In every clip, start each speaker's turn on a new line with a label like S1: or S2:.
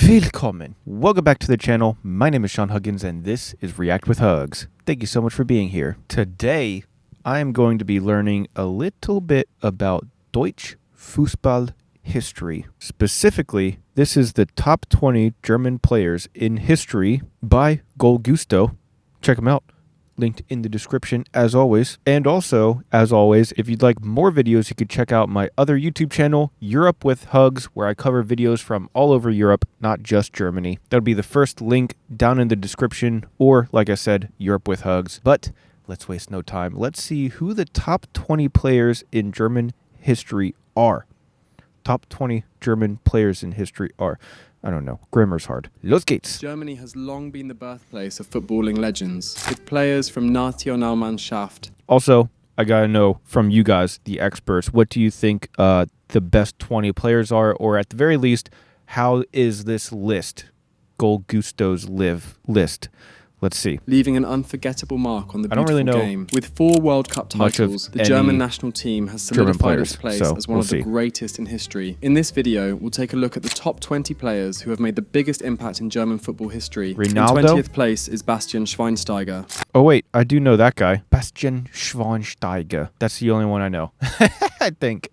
S1: Willkommen. Welcome back to the channel. My name is Sean Huggins and this is React with Hugs. Thank you so much for being here. Today, I am going to be learning a little bit about Deutsch Fußball history. Specifically, this is the top 20 German players in history by Goal Gusto. Check them out. Linked in the description as always. And also, as always, if you'd like more videos, you could check out my other YouTube channel, Europe with Hugs, where I cover videos from all over Europe, not just Germany. That'll be the first link down in the description, or like I said, Europe with Hugs. But let's waste no time. Let's see who the top 20 players in German history are. Top 20 German players in history are. I don't know. Grammar's hard. Los geht's.
S2: Germany has long been the birthplace of footballing legends, with players from Nationalmannschaft.
S1: Also, I gotta know from you guys, the experts, what do you think the best 20 players are, or at the very least, how is this list, Goal Gusto's list? Let's see.
S2: Leaving an unforgettable mark on the
S1: I don't
S2: beautiful
S1: really know
S2: game. With 4 World Cup titles, the German national team has solidified its place as one of the greatest in history. In this video, we'll take a look at the top 20 players who have made the biggest impact in German football history.
S1: Ronaldo?
S2: In 20th place is Bastian Schweinsteiger.
S1: Oh wait, I do know that guy. Bastian Schweinsteiger. That's the only one I know. I think.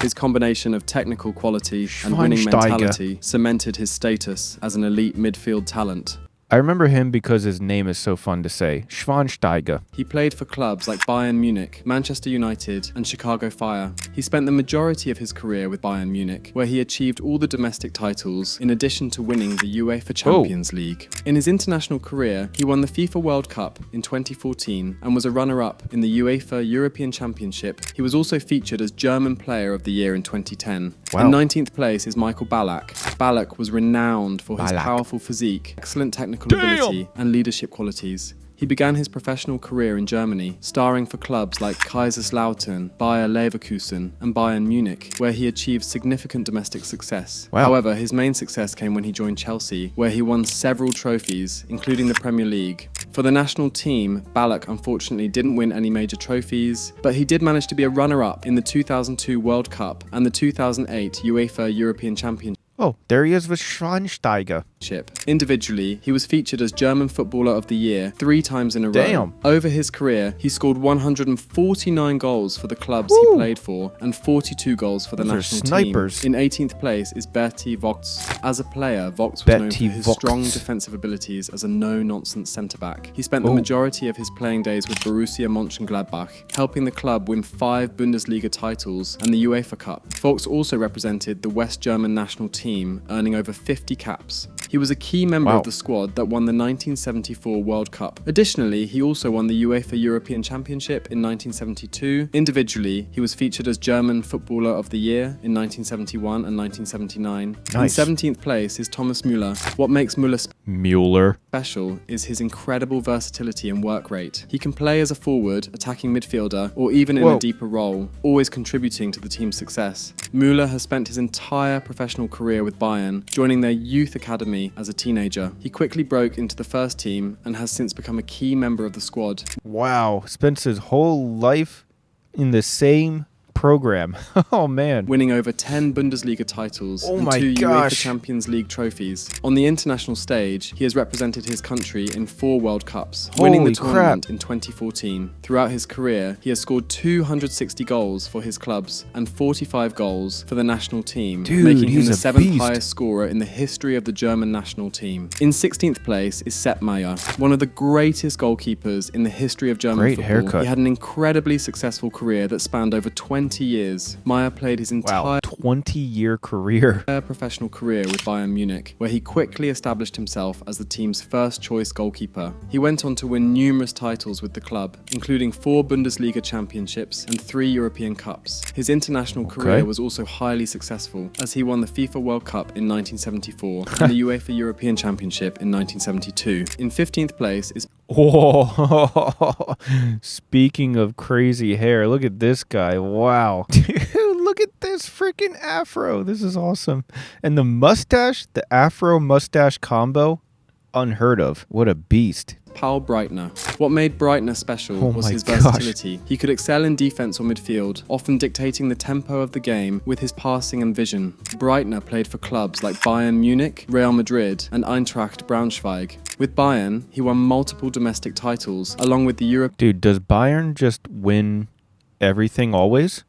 S2: His combination of technical quality and winning mentality cemented his status as an elite midfield talent.
S1: I remember him because his name is so fun to say. Schweinsteiger.
S2: He played for clubs like Bayern Munich, Manchester United, and Chicago Fire. He spent the majority of his career with Bayern Munich, where he achieved all the domestic titles, in addition to winning the UEFA Champions League. In his international career, he won the FIFA World Cup in 2014 and was a runner-up in the UEFA European Championship. He was also featured as German Player of the Year in 2010.
S1: Wow.
S2: In 19th place is Michael Ballack. Ballack was renowned for his powerful physique, excellent technical ability, and leadership qualities. He began his professional career in Germany, starring for clubs like Kaiserslautern, Bayer Leverkusen, and Bayern Munich, where he achieved significant domestic success.
S1: Wow.
S2: However, his main success came when he joined Chelsea, where he won several trophies, including the Premier League. For the national team, Ballack unfortunately didn't win any major trophies, but he did manage to be a runner-up in the 2002 World Cup and the 2008 UEFA European Championship.
S1: Oh, there he is with Schweinsteiger.
S2: Individually, he was featured as German Footballer of the Year 3 times in a row.
S1: Damn.
S2: Over his career, he scored 149 goals for the clubs he played for and 42 goals for the national team. In 18th place is Berti Vogts. As a player, Vogts was known for his strong defensive abilities as a no-nonsense centre-back. He spent the majority of his playing days with Borussia Mönchengladbach, helping the club win 5 Bundesliga titles and the UEFA Cup. Vogts also represented the West German national team, earning over 50 caps. He was a key member of the squad that won the 1974 World Cup. Additionally, he also won the UEFA European Championship in 1972. Individually, he was featured as German Footballer of the Year in 1971 and 1979.
S1: Nice.
S2: In 17th place is Thomas Müller. What makes Müller special is his incredible versatility and work rate. He can play as a forward, attacking midfielder, or even in a deeper role, always contributing to the team's success. Müller has spent his entire professional career with Bayern, joining their youth academy as a teenager. He quickly broke into the first team and has since become a key member of the squad.
S1: Wow, spent his whole life in the same program. Oh man.
S2: Winning over 10 Bundesliga titles and 2 UEFA Champions League trophies. On the international stage, he has represented his country in 4 World Cups, winning the tournament in 2014. Throughout his career, he has scored 260 goals for his clubs and 45 goals for the national team, making him the 7th highest scorer in the history of the German national team. In 16th place is Sepp Maier, one of the greatest goalkeepers in the history of German football. He had an incredibly successful career that spanned over 20 years. Maier played his entire
S1: 20-year career.
S2: Professional career with Bayern Munich, where he quickly established himself as the team's first-choice goalkeeper. He went on to win numerous titles with the club, including 4 Bundesliga championships and 3 European Cups. His international career was also highly successful, as he won the FIFA World Cup in 1974 and the UEFA European Championship in 1972. In 15th place is
S1: Speaking of crazy hair, look at this guy. Wow. Dude, look at this freaking afro. This is awesome. And the mustache, the afro mustache combo. unheard of. What a beast.
S2: Paul Breitner. What made Breitner special was his versatility. He could excel in defense or midfield, often dictating the tempo of the game with his passing and vision. Breitner played for clubs like Bayern Munich, Real Madrid, and Eintracht Braunschweig. With Bayern, he won multiple domestic titles, along with the Europe.
S1: Dude, does Bayern just win everything always?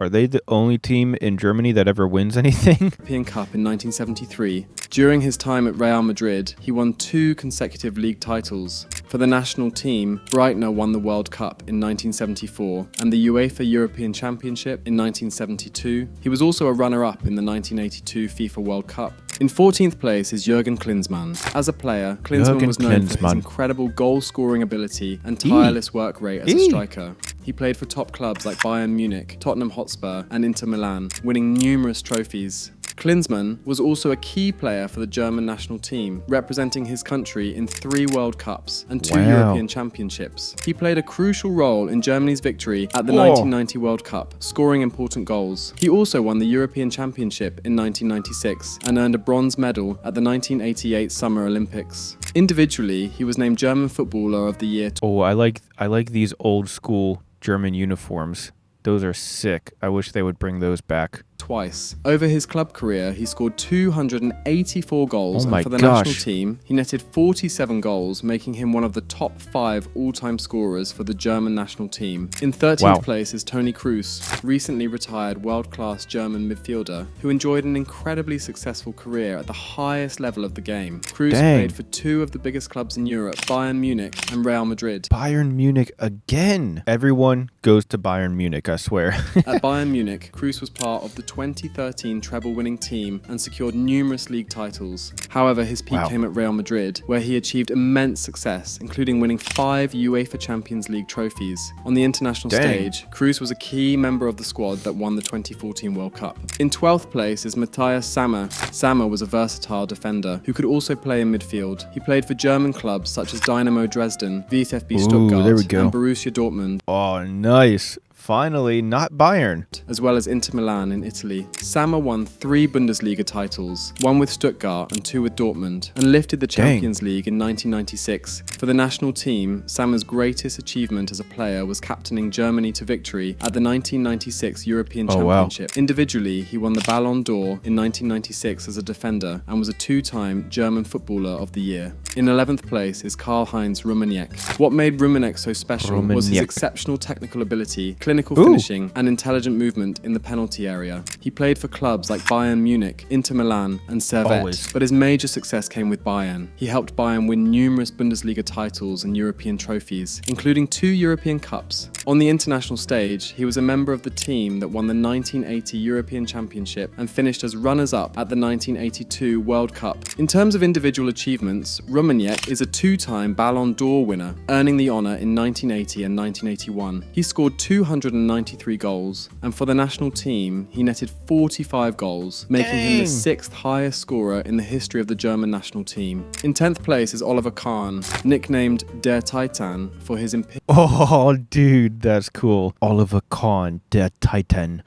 S1: Are they the only team in Germany that ever wins anything?
S2: European Cup in 1973. During his time at Real Madrid, he won 2 consecutive league titles. For the national team, Breitner won the World Cup in 1974 and the UEFA European Championship in 1972. He was also a runner-up in the 1982 FIFA World Cup. In 14th place is Jürgen Klinsmann. As a player, Klinsmann was known for his incredible goal-scoring ability and tireless work rate as a striker. He played for top clubs like Bayern Munich, Tottenham Hotspur, and Inter Milan, winning numerous trophies. Klinsmann was also a key player for the German national team, representing his country in 3 World Cups and 2 European Championships. He played a crucial role in Germany's victory at the 1990 World Cup, scoring important goals. He also won the European Championship in 1996 and earned a bronze medal at the 1988 Summer Olympics. Individually, he was named German Footballer of the Year.
S1: Oh, I like these old school German uniforms. Those are sick. I wish they would bring those back.
S2: Twice. Over his club career, he scored 284 goals, and for the national team, he netted 47 goals, making him one of the top 5 all-time scorers for the German national team. In 13th place is Toni Kroos, recently retired world-class German midfielder, who enjoyed an incredibly successful career at the highest level of the game. Kroos played for 2 of the biggest clubs in Europe, Bayern Munich and Real Madrid.
S1: Bayern Munich again. Everyone goes to Bayern Munich, I swear.
S2: At Bayern Munich, Kroos was part of the 2013 treble-winning team and secured numerous league titles. However, his peak came at Real Madrid, where he achieved immense success, including winning 5 UEFA Champions League trophies. On the international stage, Kroos was a key member of the squad that won the 2014 World Cup. In 12th place is Matthias Sammer. Sammer was a versatile defender who could also play in midfield. He played for German clubs such as Dynamo Dresden, VfB Stuttgart, and Borussia Dortmund.
S1: Oh, nice. Finally, not Bayern.
S2: As well as Inter Milan in Italy. Sammer won 3 Bundesliga titles, 1 with Stuttgart and 2 with Dortmund, and lifted the Champions League in 1996. For the national team, Sammer's greatest achievement as a player was captaining Germany to victory at the 1996 European Championship. Individually, he won the Ballon d'Or in 1996 as a defender and was a 2-time German Footballer of the Year. In 11th place is Karl-Heinz Rummenigge. What made Rummenigge so special was his exceptional technical ability, clinical finishing, and intelligent movement in the penalty area. He played for clubs like Bayern Munich, Inter Milan, and Servette, but his major success came with Bayern. He helped Bayern win numerous Bundesliga titles and European trophies, including 2 European Cups. On the international stage, he was a member of the team that won the 1980 European Championship and finished as runners-up at the 1982 World Cup. In terms of individual achievements, Rummenigge is a 2-time Ballon d'Or winner, earning the honour in 1980 and 1981. He scored 293 goals, and for the national team, he netted 45 goals, making him the 6th highest scorer in the history of the German national team. In 10th place is Oliver Kahn, nicknamed Der Titan for his
S1: Oh, dude, that's cool. Oliver Kahn, Der Titan.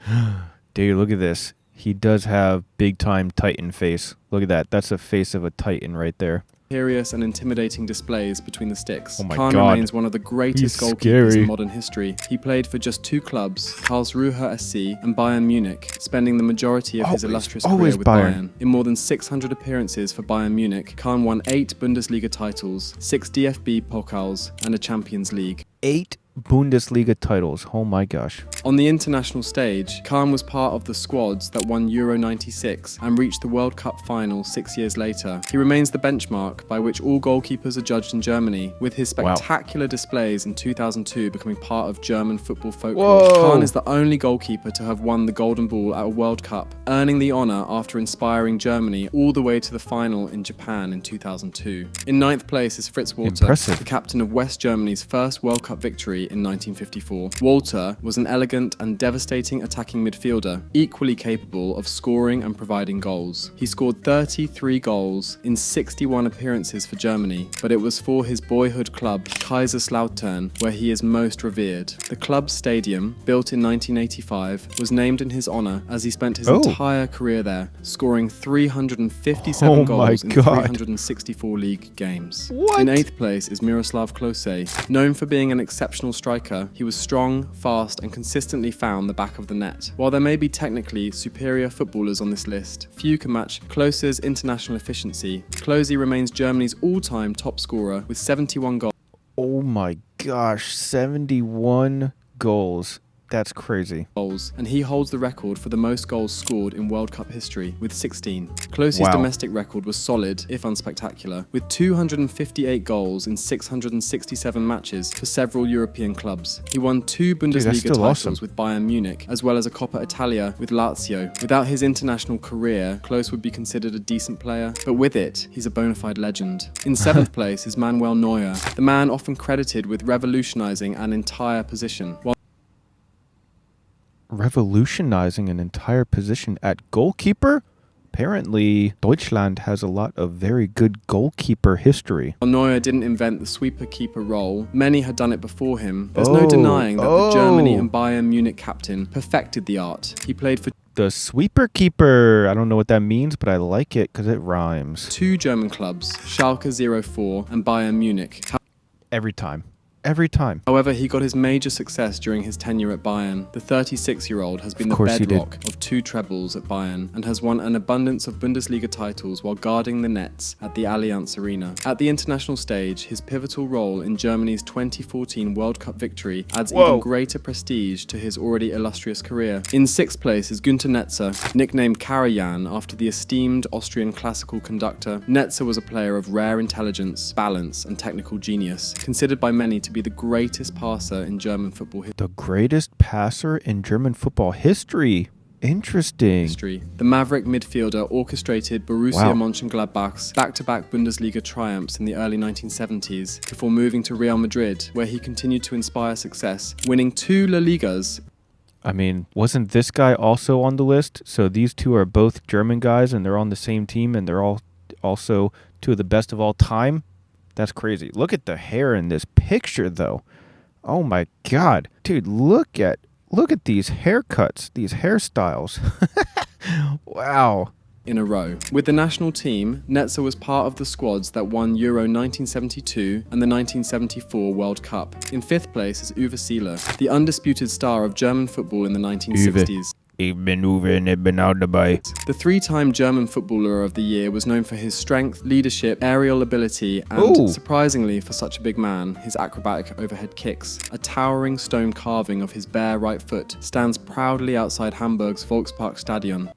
S1: Dude, look at this. He does have big-time Titan face. Look at that. That's the face of a Titan right there.
S2: Imperious and intimidating displays between the sticks.
S1: Oh my
S2: Kahn
S1: God.
S2: remains one of the greatest goalkeepers in modern history. He played for just 2 clubs, Karlsruhe SC and Bayern Munich, spending the majority of his illustrious career with Bayern. In more than 600 appearances for Bayern Munich, Kahn won 8 Bundesliga titles, 6 DFB Pokals, and a Champions League.
S1: 8 Bundesliga titles. Oh my gosh.
S2: On the international stage, Kahn was part of the squads that won Euro 96 and reached the World Cup final 6 years later. He remains the benchmark by which all goalkeepers are judged in Germany, with his spectacular displays in 2002 becoming part of German football folklore. Kahn is the only goalkeeper to have won the Golden Ball at a World Cup, earning the honour after inspiring Germany all the way to the final in Japan in 2002. In 9th place is Fritz Walter, the captain of West Germany's first World Cup victory history in 1954. Walter was an elegant and devastating attacking midfielder, equally capable of scoring and providing goals. He scored 33 goals in 61 appearances for Germany, but it was for his boyhood club, Kaiserslautern, where he is most revered. The club's stadium, built in 1985, was named in his honor as he spent his entire career there, scoring 357 goals in 364 league games.
S1: What?
S2: In 8th place is Miroslav Klose. Known for being an exceptional striker, he was strong, fast, and consistently found the back of the net. While there may be technically superior footballers on this list, few can match Klose's international efficiency. Klose remains Germany's all-time top scorer with 71 goals.
S1: Oh my gosh, 71 goals. That's crazy.
S2: And he holds the record for the most goals scored in World Cup history with 16. Klose's domestic record was solid, if unspectacular, with 258 goals in 667 matches for several European clubs. He won 2 Bundesliga titles with Bayern Munich, as well as a Coppa Italia with Lazio. Without his international career, Klose would be considered a decent player, but with it, he's a bona fide legend. In 7th place is Manuel Neuer, the man often credited with revolutionizing an entire position.
S1: Revolutionizing an entire position at goalkeeper? Apparently, Deutschland has a lot of very good goalkeeper history.
S2: While Neuer didn't invent the sweeper-keeper role, many had done it before him. There's no denying that the Germany and Bayern Munich captain perfected the art. He played for
S1: the sweeper-keeper. I don't know what that means, but I like it because it rhymes.
S2: 2 German clubs, Schalke 04 and Bayern Munich.
S1: Every time. Every time.
S2: However, he got his major success during his tenure at Bayern. The 36-year-old has been the bedrock of 2 trebles at Bayern and has won an abundance of Bundesliga titles while guarding the nets at the Allianz Arena. At the international stage, his pivotal role in Germany's 2014 World Cup victory adds even greater prestige to his already illustrious career. In 6th place is Günther Netzer, nicknamed Karajan after the esteemed Austrian classical conductor. Netzer was a player of rare intelligence, balance, and technical genius, considered by many to be the greatest passer in German football history.
S1: The greatest passer in German football history. Interesting.
S2: The Maverick midfielder orchestrated Borussia Mönchengladbach's back-to-back Bundesliga triumphs in the early 1970s before moving to Real Madrid, where he continued to inspire success, winning 2 La Ligas.
S1: I mean, wasn't this guy also on the list? So these two are both German guys and they're on the same team and they're all also 2 of the best of all time? That's crazy. Look at the hair in this picture, though. Oh my God, dude! Look at these haircuts, these hairstyles. Wow.
S2: In a row. With the national team, Netzer was part of the squads that won Euro 1972 and the 1974 World Cup. In 5th place is Uwe Seeler, the undisputed star of German football in the 1960s.
S1: Ich bin Uwe und ich bin auch dabei.
S2: The 3-time German Footballer of the Year was known for his strength, leadership, aerial ability, and, surprisingly for such a big man, his acrobatic overhead kicks. A towering stone carving of his bare right foot stands proudly outside Hamburg's Volksparkstadion.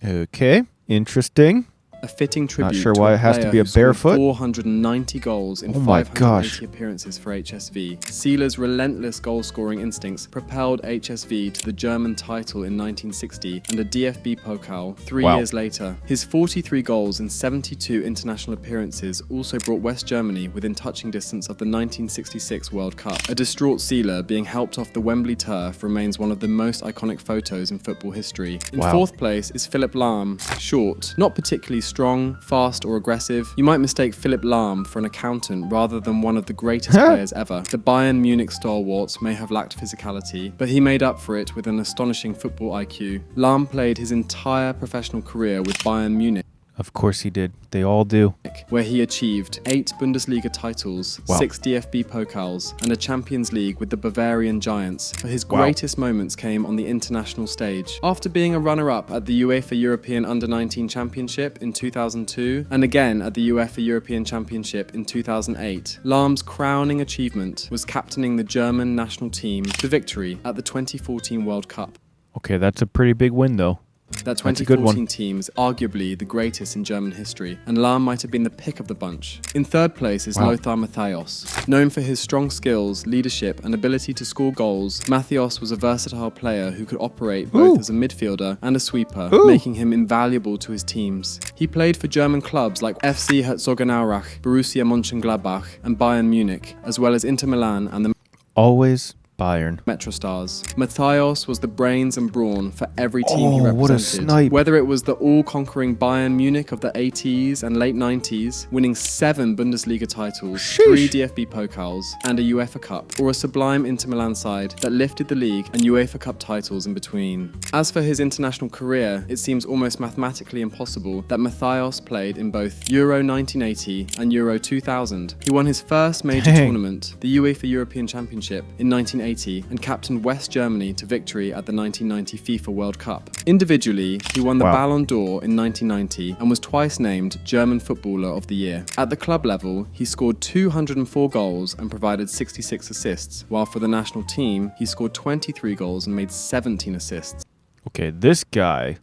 S1: Okay, interesting.
S2: A fitting tribute
S1: Not sure why it has to be a barefoot.
S2: 490 goals in 580 appearances for HSV. Seeler's relentless goal-scoring instincts propelled HSV to the German title in 1960 and a DFB Pokal 3 years later. His 43 goals in 72 international appearances also brought West Germany within touching distance of the 1966 World Cup. A distraught Seeler being helped off the Wembley turf remains one of the most iconic photos in football history. In 4th place is Philipp Lahm. Short, not particularly strong, fast, or aggressive. You might mistake Philipp Lahm for an accountant rather than one of the greatest players ever. The Bayern Munich stalwart may have lacked physicality, but he made up for it with an astonishing football IQ. Lahm played his entire professional career with Bayern Munich.
S1: Of course he did. They all do.
S2: Where he achieved 8 Bundesliga titles, 6 DFB Pokals, and a Champions League with the Bavarian Giants. But his greatest moments came on the international stage. After being a runner-up at the UEFA European Under-19 Championship in 2002, and again at the UEFA European Championship in 2008, Lahm's crowning achievement was captaining the German national team to victory at the 2014 World Cup.
S1: Okay, that's a pretty big win, though.
S2: That 2014 team is arguably the greatest in German history, and Lahm might have been the pick of the bunch. In 3rd place is Lothar Matthäus. Known for his strong skills, leadership, and ability to score goals, Matthäus was a versatile player who could operate both as a midfielder and a sweeper, making him invaluable to his teams. He played for German clubs like FC Herzogenaurach, Borussia Mönchengladbach, and Bayern Munich, as well as Inter Milan and the
S1: Always Bayern.
S2: Metrostars. Matthäus was the brains and brawn for every team he represented.
S1: What a snipe.
S2: Whether it was the all-conquering Bayern Munich of the 80s and late 90s, winning 7 Bundesliga titles, 3 DFB Pokals, and a UEFA Cup, or a sublime Inter Milan side that lifted the league and UEFA Cup titles in between. As for his international career, it seems almost mathematically impossible that Matthäus played in both Euro 1980 and Euro 2000. He won his first major tournament, the UEFA European Championship, in 1980 and captained West Germany to victory at the 1990 FIFA World Cup. Individually, he won the Ballon d'Or in 1990 and was twice named German Footballer of the Year. At the club level, he scored 204 goals and provided 66 assists, while for the national team, he scored 23 goals and made 17 assists.
S1: Okay, this guy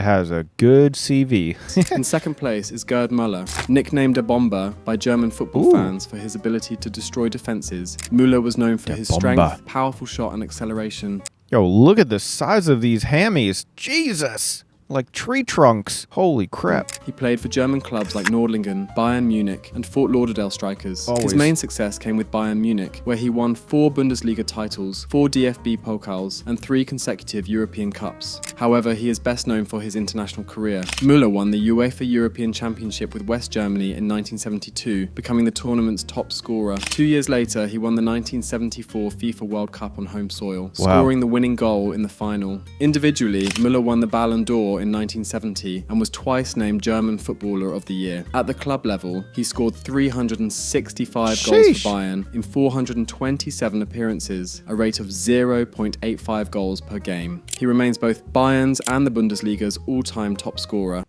S1: has a good CV.
S2: In second place is Gerd Müller, nicknamed a bomber by German football fans for his ability to destroy defenses. Müller was known for his strength, powerful shot and acceleration.
S1: Yo, look at the size of these hammies. Jesus! Like tree trunks. Holy crap.
S2: He played for German clubs like Nordlingen, Bayern Munich, and Fort Lauderdale Strikers. His main success came with Bayern Munich, where he won 4 Bundesliga titles, 4 DFB Pokals, and 3 consecutive European Cups. However, he is best known for his international career. Müller won the UEFA European Championship with West Germany in 1972, becoming the tournament's top scorer. 2 years later, he won the 1974 FIFA World Cup on home soil, scoring the winning goal in the final. Individually, Müller won the Ballon d'Or in 1970 and was twice named German Footballer of the Year. At the club level, he scored 365 goals for Bayern in 427 appearances, a rate of 0.85 goals per game. He remains both Bayern's and the Bundesliga's all-time top scorer.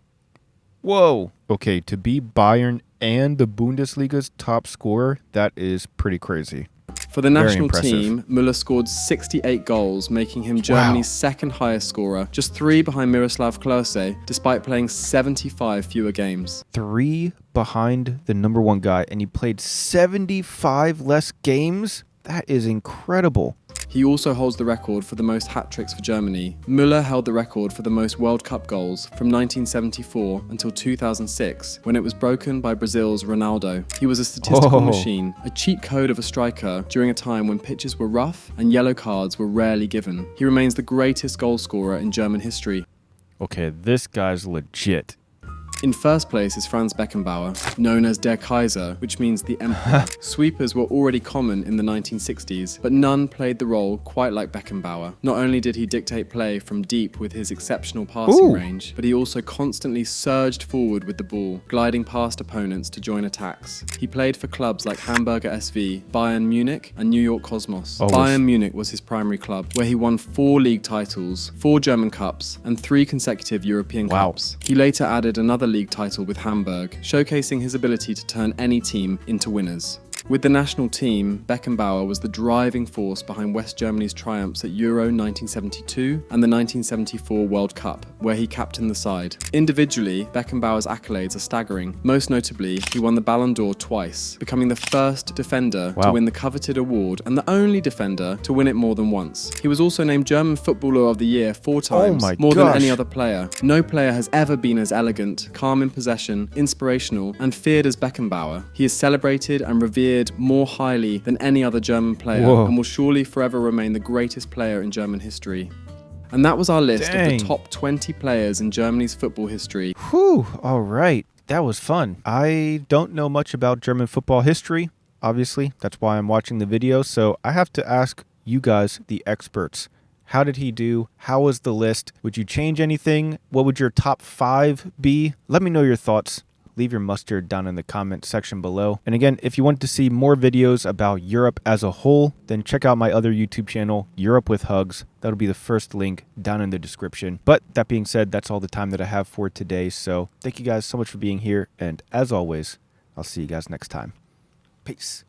S1: Whoa. Okay, to be Bayern and the Bundesliga's top scorer, that is pretty crazy.
S2: For the national team, Müller scored 68 goals, making him Germany's second highest scorer, just 3 behind Miroslav Klose, despite playing 75 fewer games.
S1: 3 behind the number 1 guy, and he played 75 less games? That is incredible.
S2: He also holds the record for the most hat-tricks for Germany. Müller held the record for the most World Cup goals from 1974 until 2006, when it was broken by Brazil's Ronaldo. He was a statistical machine, a cheat code of a striker during a time when pitches were rough and yellow cards were rarely given. He remains the greatest goal scorer in German history.
S1: Okay, this guy's legit.
S2: In first place is Franz Beckenbauer, known as Der Kaiser, which means the Emperor. Sweepers were already common in the 1960s, but none played the role quite like Beckenbauer. Not only did he dictate play from deep with his exceptional passing range, but he also constantly surged forward with the ball, gliding past opponents to join attacks. He played for clubs like Hamburger SV, Bayern Munich, and New York Cosmos. Bayern Munich was his primary club, where he won 4 league titles, 4 German Cups, and 3 consecutive European Cups. He later added another league title with Hamburg, showcasing his ability to turn any team into winners. With the national team, Beckenbauer was the driving force behind West Germany's triumphs at Euro 1972 and the 1974 World Cup, where he captained the side. Individually, Beckenbauer's accolades are staggering. Most notably, he won the Ballon d'Or twice, becoming the first defender to win the coveted award and the only defender to win it more than once. He was also named German Footballer of the Year 4 times, more than any other player. No player has ever been as elegant, calm in possession, inspirational, and feared as Beckenbauer. He is celebrated and revered more highly than any other German player and will surely forever remain the greatest player in German history. And that was our list of the top 20 players in Germany's football history.
S1: Whew, all right. That was fun. I don't know much about German football history, obviously. That's why I'm watching the video. So I have to ask you guys, the experts, how did he do? How was the list? Would you change anything? What would your top 5 be? Let me know your thoughts. Leave your mustard down in the comment section below. And again, if you want to see more videos about Europe as a whole, then check out my other YouTube channel, Europe with Hugs. That'll be the first link down in the description. But that being said, that's all the time that I have for today. So thank you guys so much for being here. And as always, I'll see you guys next time. Peace.